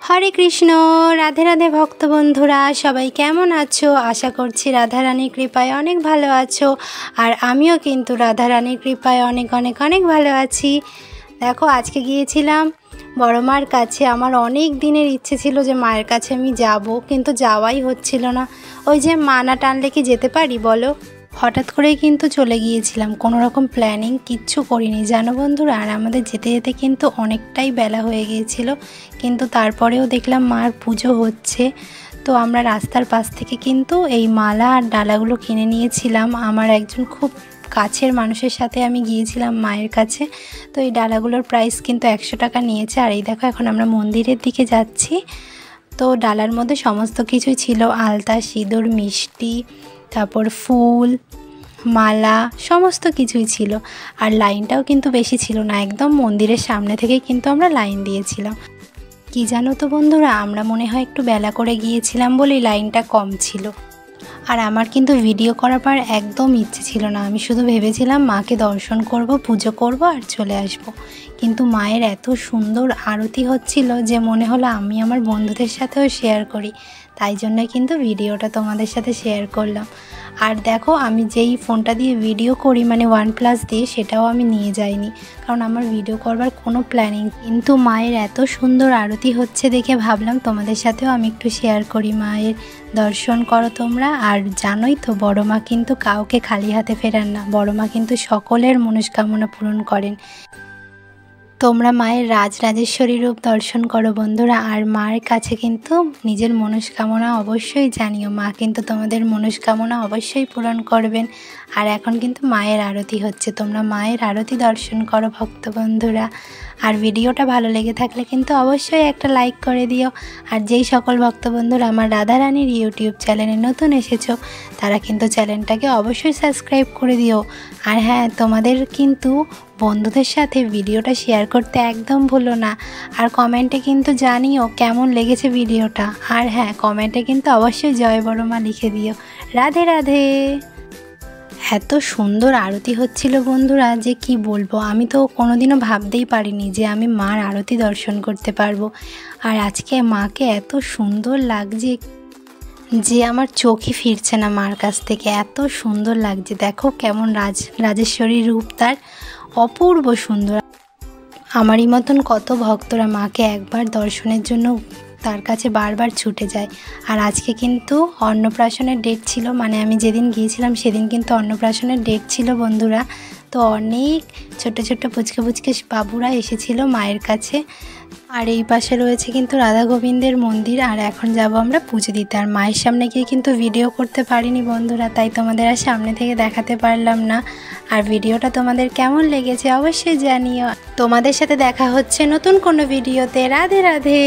हरे कृष्ण राधे राधे भक्त बंधुरा सबाई केमन आछो। आशा करछि राधा रानीर कृपाय अनेक भालो आछो और आमिओ किन्तु राधा रानीर कृपाय अनेक अनेक अनेक भालो आछि। देखो आज के गिয়েছিলাম बड़ मार काछे। आमार अनेक दिनेर इच्छे छिलो जे मायेर काछे आमि जाबो किन्तु जावाई हच्छिलो ना। ओई जे मा ना टानले कि जेते पारी बोलो। हठात् करेई किन्तु चले गिয়েছিলাম, कोनो रकम प्लैनिंग किच्छु करिनि जानो बंधुरा। और आमादेर जेते जेते किन्तु अनेकटाई बेला हये गिয়েছিল, किन्तु तारपरेও देखलाम मार पुजो हच्छे। तो आमरा रास्तार पाश थेके किन्तु एई माला और डालागुलो किने निয়েছিলাম। आमार एकजन खूब काछेर मानुषेर साथे आमि गिয়েছিলাম मायेर काछे। तो এই ডালাগুলোর প্রাইস কিন্তু 100 টাকা নিয়েছে। আর এই দেখো এখন আমরা মন্দিরের দিকে যাচ্ছি। তো ডালার মধ্যে সমস্ত কিছুই ছিল, আলতা, সিঁদুর, মিষ্টি, তারপর ফুল, মালা, সমস্ত কিছুই ছিল। আর লাইনটাও কিন্তু বেশি ছিল না, একদম মন্দিরের সামনে থেকেই কিন্তু আমরা লাইন দিয়েছিলাম। কি জানো তো বন্ধুরা, আমরা মনে হয় একটু বেলা করে গিয়েছিলাম বলেই লাইনটা কম ছিল। আর আমার কিন্তু ভিডিও করার পর একদম ইচ্ছে ছিল না, আমি শুধু ভেবেছিলাম মাকে দর্শন করব, পুজো করব আর চলে আসব। কিন্তু মায়ের এত সুন্দর আরতি হচ্ছিল যে মনে হলো আমি আমার বন্ধুদের সাথেও শেয়ার করি, তাই জন্য কিন্তু ভিডিওটা তোমাদের সাথে শেয়ার করলাম। আর দেখো আমি যেই ফোনটা দিয়ে ভিডিও করি মানে OnePlus দিয়ে, সেটাও আমি নিয়ে যাইনি, কারণ আমার ভিডিও করবার কোনো প্ল্যানিং। কিন্তু মায়ের এত সুন্দর আরতি হচ্ছে দেখে ভাবলাম তোমাদের সাথেও আমি একটু শেয়ার করি। মায়ের দর্শন করো তোমরা। আর জানোই তো বড় মা কিন্তু কাউকে খালি হাতে ফেরান না, বড় মা কিন্তু সকলের মনস্কামনা পূরণ করেন। তোমরা মায়ের রাজরাজেশ্বরী রূপ দর্শন করো বন্ধুরা। আর মায়ের কাছে কিন্তু নিজের মনস্কামনা অবশ্যই জানিও, মা কিন্তু তোমাদের মনস্কামনা অবশ্যই পূরণ করবেন। আর এখন কিন্তু মায়ের আরতি হচ্ছে, তোমরা মায়ের আরতি দর্শন করো ভক্ত বন্ধুরা। আর ভিডিওটা ভালো লেগে থাকলে কিন্তু অবশ্যই একটা লাইক করে দিও। আর যেই সকল ভক্ত বন্ধুরা আমার রাধা রানীর ইউটিউব চ্যানেলে নতুন এসেছো তারা কিন্তু চ্যানেলটাকে অবশ্যই সাবস্ক্রাইব করে দিও। আর হ্যাঁ, তোমাদের কিন্তু বন্ধুদের সাথে ভিডিওটা শেয়ার করতে একদম ভুলো না। আর কমেন্টে কিন্তু জানিও কেমন লেগেছে ভিডিওটা। আর হ্যাঁ, কমেন্টে কিন্তু অবশ্যই জয় বড় মা লিখে দিও। রাধে রাধে। এত সুন্দর আরতি হচ্ছিল বন্ধুরা যে কি বলবো, আমি তো কোনোদিনও ভাবতেই পারিনি যে আমি মার আরতি দর্শন করতে পারবো। আর আজকে মাকে এত সুন্দর লাগছে যে আমার চোখই ফিরছে না মার কাছ থেকে, এত সুন্দর লাগছে। দেখো কেমন রাজেশ্বরী রূপ তার, অপূর্ব সুন্দর। আমারই মতন কত ভক্তরা মাকে একবার দর্শনের জন্য তার কাছে বারবার ছুটে যায়। আর আজকে কিন্তু অন্নপ্রাশনের ডেট ছিল, মানে আমি যেদিন গিয়েছিলাম সেদিন কিন্তু অন্নপ্রাশনের ডেট ছিল বন্ধুরা। তো অনেক ছোট ছোট পুচকে পুচকে বাবুরা এসেছিল মায়ের কাছে। আর এই পাশে রয়েছে কিন্তু রাধা গোবিন্দের মন্দির। আর এখন যাব আমরা পুজো দিতে। আর মায়ের সামনে গিয়ে কিন্তু ভিডিও করতে পারিনি বন্ধুরা, তাই তোমাদের আর সামনে থেকে দেখাতে পারলাম না। আর ভিডিওটা তোমাদের কেমন লেগেছে অবশ্যই জানিও। তোমাদের সাথে দেখা হচ্ছে নতুন কোনো ভিডিওতে। রাধে রাধে।